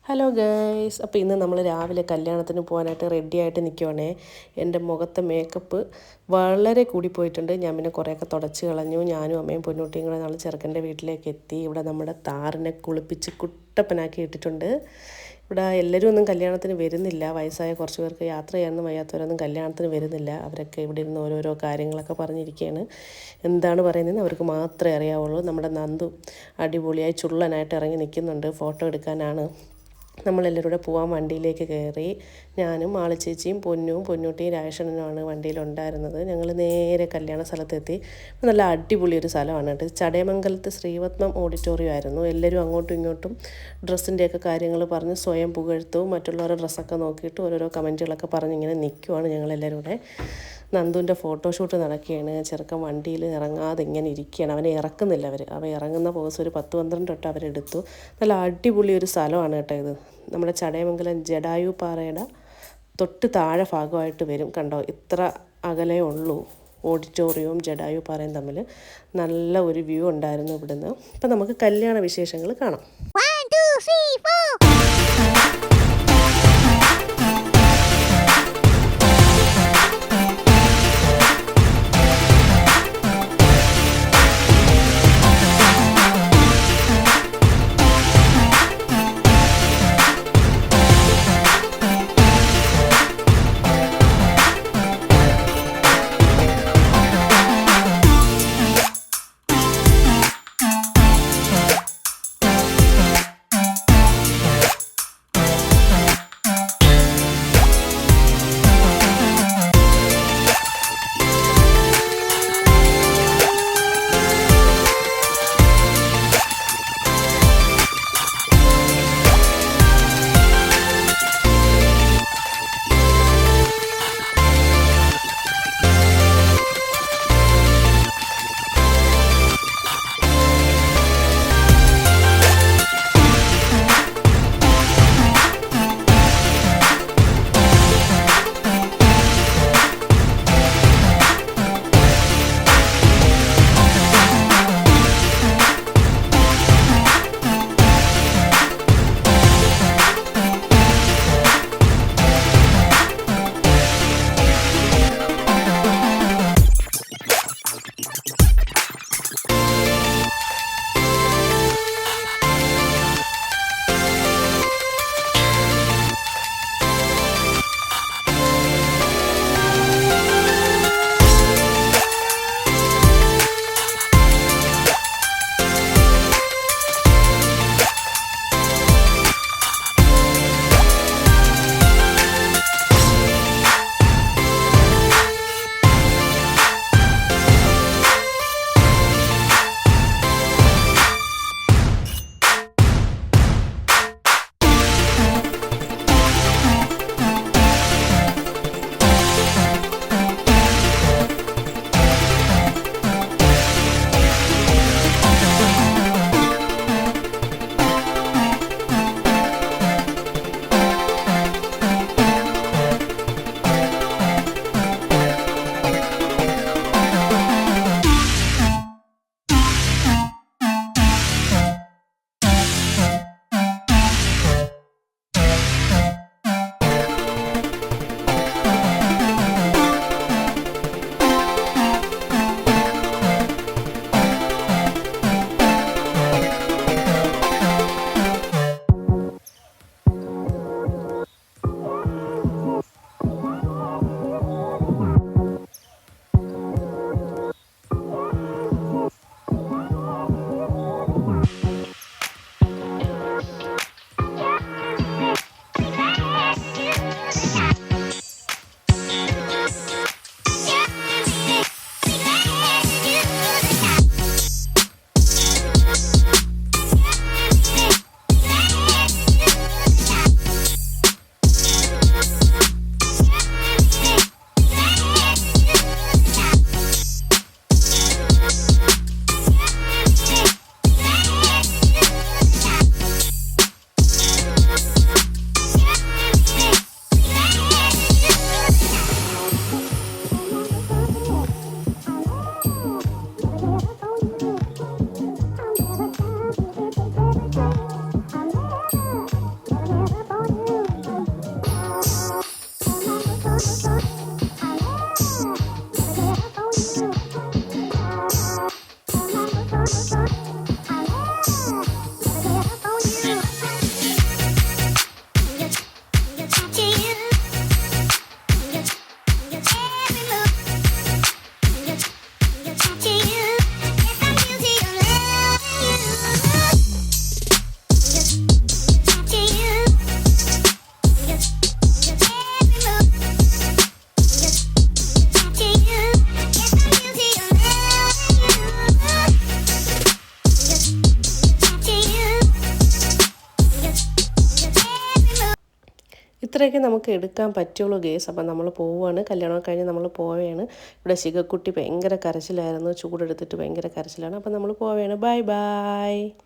Hello guys, അപ്പോൾ ഇന്ന് നമ്മൾ രാവിലെ കല്യാണത്തിന് പോകാനായിട്ട് റെഡി ആയിട്ട് നിൽക്കുവാണേ. എൻ്റെ മുഖത്തെ മേക്കപ്പ് വളരെ കൂടിപ്പോയിട്ടുണ്ട്. ഞാൻ പിന്നെ കുറേയൊക്കെ തുടച്ച് കളഞ്ഞു. ഞാനും അമ്മയും പൊന്നൂട്ടിയും കൂടെ നാളെ ചെറുക്കൻ്റെ വീട്ടിലേക്ക് എത്തി. ഇവിടെ നമ്മുടെ താറിനെ കുളിപ്പിച്ച് കുട്ടപ്പനാക്കി ഇട്ടിട്ടുണ്ട്. ഇവിടെ എല്ലാവരും ഒന്നും കല്യാണത്തിന് വരുന്നില്ല. വയസ്സായ കുറച്ച് പേർക്ക് യാത്ര ചെയ്യാനൊന്നും വയ്യാത്തവരൊന്നും കല്യാണത്തിന് വരുന്നില്ല. അവരൊക്കെ ഇവിടെ ഇരുന്ന് ഓരോരോ കാര്യങ്ങളൊക്കെ പറഞ്ഞിരിക്കുകയാണ്. എന്താണ് പറയുന്നതെന്ന് അവർക്ക് മാത്രമേ അറിയാവുള്ളൂ. നമ്മുടെ നന്ദു അടിപൊളിയായി ചുള്ളനായിട്ട് ഇറങ്ങി നിൽക്കുന്നുണ്ട്. ഫോട്ടോ എടുക്കാനാണ്. നമ്മളെല്ലാവരും കൂടെ പോകാൻ വണ്ടിയിലേക്ക് കയറി. ഞാനും മാളിച്ചേച്ചിയും പൊന്നൂട്ടിയും രാജേഷണനുമാണ് വണ്ടിയിലുണ്ടായിരുന്നത്. ഞങ്ങൾ നേരെ കല്യാണ സ്ഥലത്തെത്തി. നല്ല അടിപൊളി ഒരു സ്ഥലമാണ് കേട്ടോ. ചടയമംഗലത്ത് ശ്രീപത്മം ഓഡിറ്റോറിയം ആയിരുന്നു. എല്ലാവരും അങ്ങോട്ടും ഇങ്ങോട്ടും ഡ്രസ്സിൻ്റെയൊക്കെ കാര്യങ്ങൾ പറഞ്ഞ് സ്വയം പുകഴ്ത്തും. മറ്റുള്ളവരുടെ ഡ്രസ്സൊക്കെ നോക്കിയിട്ട് ഓരോരോ കമൻറ്റുകളൊക്കെ പറഞ്ഞ് ഇങ്ങനെ നിൽക്കുവാണ് ഞങ്ങളെല്ലാവരും കൂടെ. നന്ദുവിൻ്റെ ഫോട്ടോഷൂട്ട് നടക്കുകയാണ്. ചെറുക്കൻ വണ്ടിയിൽ ഇറങ്ങാതെ ഇങ്ങനെ ഇരിക്കുകയാണ്. അവനെ ഇറക്കുന്നില്ല അവൻ ഇറങ്ങുന്ന പോസ് ഒരു 10-12 തൊട്ട് അവരെടുത്തു. നല്ല അടിപൊളി ഒരു സ്ഥലമാണ് കേട്ടോ ഇത്. നമ്മുടെ ചടയമംഗലം ജഡായു പാറയുടെ തൊട്ട് താഴെ ഭാഗമായിട്ട് വരും. കണ്ടോ, ഇത്ര അകലേ ഉള്ളൂ ഓഡിറ്റോറിയവും ജഡായു പാറയും തമ്മിൽ. നല്ല ഒരു വ്യൂ ഉണ്ടായിരുന്നു ഇവിടുന്ന്. അപ്പം നമുക്ക് കല്യാണ വിശേഷങ്ങൾ കാണാം. 1, 2, 3, 4. ഇത്രയൊക്കെ നമുക്ക് എടുക്കാൻ പറ്റുള്ളൂ ഗേസ്. അപ്പം നമ്മൾ പോവുകയാണ്, കല്യാണം കഴിഞ്ഞ് നമ്മൾ പോവുകയാണ്. ഇവിടെ ശിഖക്കുട്ടി ഭയങ്കര കരച്ചിലായിരുന്നു, ചൂടെടുത്തിട്ട് ഭയങ്കര കരച്ചിലാണ്. അപ്പം നമ്മൾ പോവുകയാണ്. Bye bye.